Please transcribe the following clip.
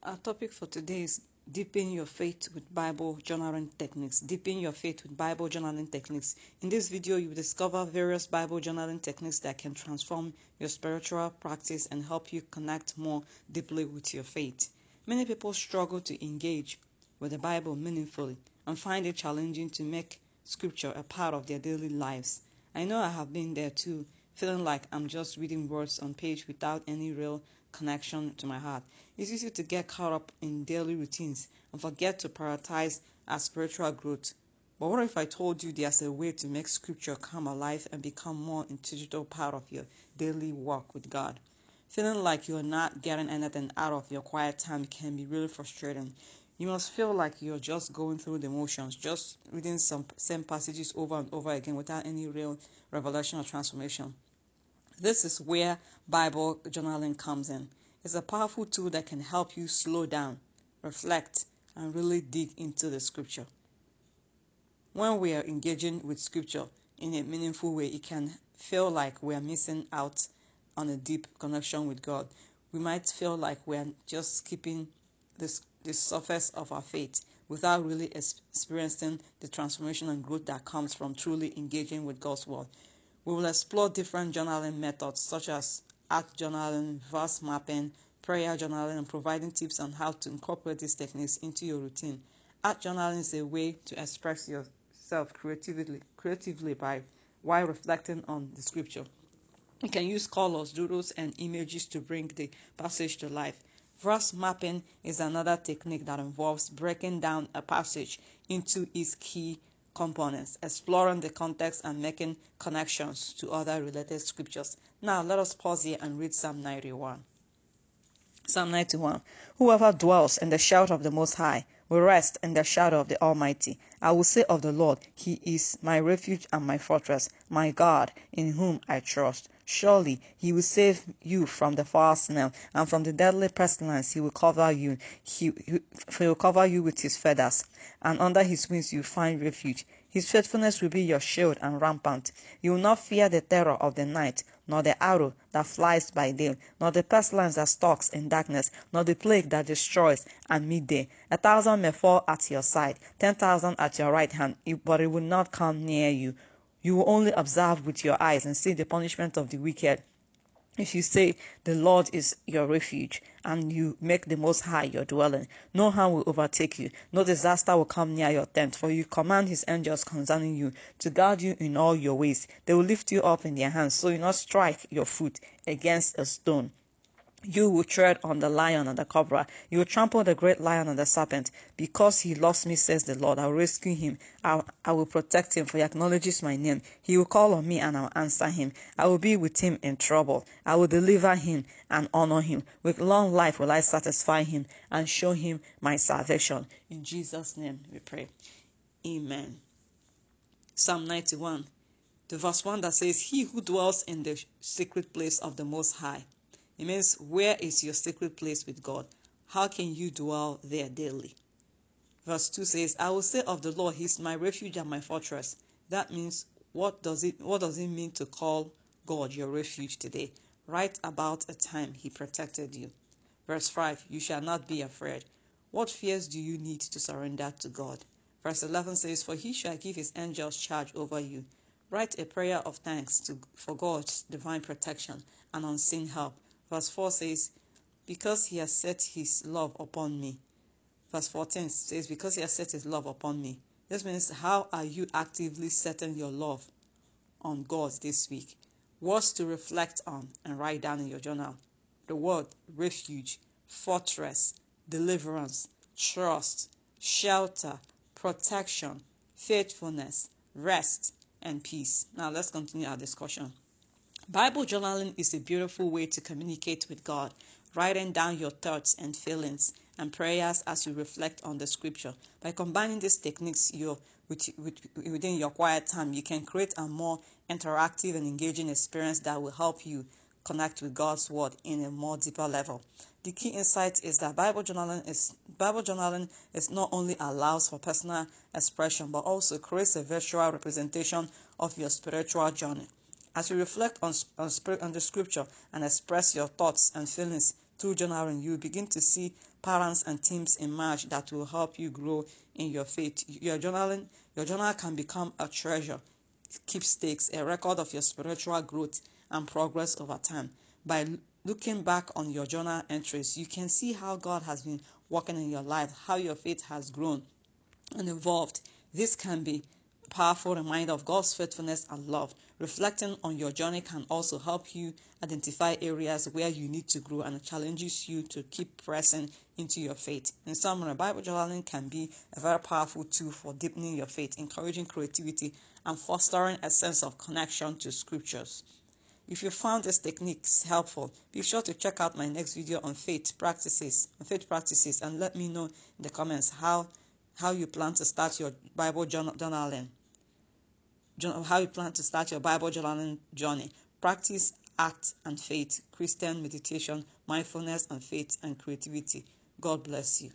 Our topic for today is deepen your faith with Bible journaling techniques. Deepen your faith with Bible journaling techniques. In this video, you will discover various Bible journaling techniques that can transform your spiritual practice and help you connect more deeply with your faith. Many people struggle to engage with the Bible meaningfully and find it challenging to make scripture a part of their daily lives. I know I have been there too, feeling like I'm just reading words on page without any real connection to my heart. It's easy to get caught up in daily routines and forget to prioritize our spiritual growth. But what if I told you there's a way to make scripture come alive and become more integral part of your daily walk with God? Feeling like you're not getting anything out of your quiet time can be really frustrating. You must feel like you're just going through the motions, just reading some same passages over and over again without any real revelation or transformation. This is where Bible journaling comes in. It's a powerful tool that can help you slow down, reflect, and really dig into the scripture. When we are engaging with scripture in a meaningful way, it can feel like we are missing out on a deep connection with God. We might feel like we are just skipping the surface of our faith without really experiencing the transformation and growth that comes from truly engaging with God's word. We will explore different journaling methods such as act journaling, verse mapping, prayer journaling, and providing tips on how to incorporate these techniques into your routine. Act journaling is a way to express yourself creatively while reflecting on the scripture. You can use colors, doodles, and images to bring the passage to life. Verse mapping is another technique that involves breaking down a passage into its key components, exploring the context and making connections to other related scriptures. Now let us pause here and read Psalm 91. Psalm 91. Whoever dwells in the shelter of the Most High will rest in the shadow of the Almighty. I will say of the Lord, He is my refuge and my fortress, my God, in whom I trust. Surely He will save you from the foul snare and from the deadly pestilence. He will cover you. He will cover you with His feathers, and under His wings you find refuge. His faithfulness will be your shield and rampart. You will not fear the terror of the night, nor the arrow that flies by day, nor the pestilence that stalks in darkness, nor the plague that destroys at midday. 1,000 may fall at your side, 10,000 at your right hand, but it will not come near you. You will only observe with your eyes and see the punishment of the wicked. If you say, the Lord is your refuge, and you make the Most High your dwelling, no harm will overtake you, no disaster will come near your tent, for you command His angels concerning you, to guard you in all your ways. They will lift you up in their hands, so you not strike your foot against a stone. You will tread on the lion and the cobra. You will trample the great lion and the serpent. Because he loves me, says the Lord, I will rescue him. I will protect him, for he acknowledges my name. He will call on me, and I will answer him. I will be with him in trouble. I will deliver him and honor him. With long life will I satisfy him and show him my salvation. In Jesus' name we pray. Amen. Psalm 91, the verse 1 that says, He who dwells in the secret place of the Most High. It means, where is your secret place with God? How can you dwell there daily? Verse 2 says, I will say of the Lord, He is my refuge and my fortress. That means, what does it mean to call God your refuge today? Write about a time He protected you. Verse 5, you shall not be afraid. What fears do you need to surrender to God? Verse 11 says, for He shall give His angels charge over you. Write a prayer of thanks for God's divine protection and unseen help. Verse 4 says, because He has set His love upon me. Verse 14 says, because He has set His love upon me. This means, how are you actively setting your love on God this week? Words to reflect on and write down in your journal. The word refuge, fortress, deliverance, trust, shelter, protection, faithfulness, rest, and peace. Now let's continue our discussion. Bible journaling is a beautiful way to communicate with God, writing down your thoughts and feelings and prayers as you reflect on the scripture. By combining these techniques within your quiet time, you can create a more interactive and engaging experience that will help you connect with God's word in a more deeper level. The key insight is that Bible journaling is not only allows for personal expression, but also creates a visual representation of your spiritual journey. As you reflect on the scripture and express your thoughts and feelings through journaling, you begin to see patterns and themes emerge that will help you grow in your faith. Your journal can become a treasure, keepsakes, a record of your spiritual growth and progress over time. By looking back on your journal entries, you can see how God has been working in your life, how your faith has grown and evolved. This can be a powerful reminder of God's faithfulness and love. Reflecting on your journey can also help you identify areas where you need to grow, and it challenges you to keep pressing into your faith. In summary, Bible journaling can be a very powerful tool for deepening your faith, encouraging creativity, and fostering a sense of connection to scriptures. If you found these techniques helpful, be sure to check out my next video on faith practices, and let me know in the comments how you plan to start your Bible journaling. How you plan to start your Bible journaling journey. Practice, act, and faith, Christian meditation, mindfulness, and faith and creativity. God bless you.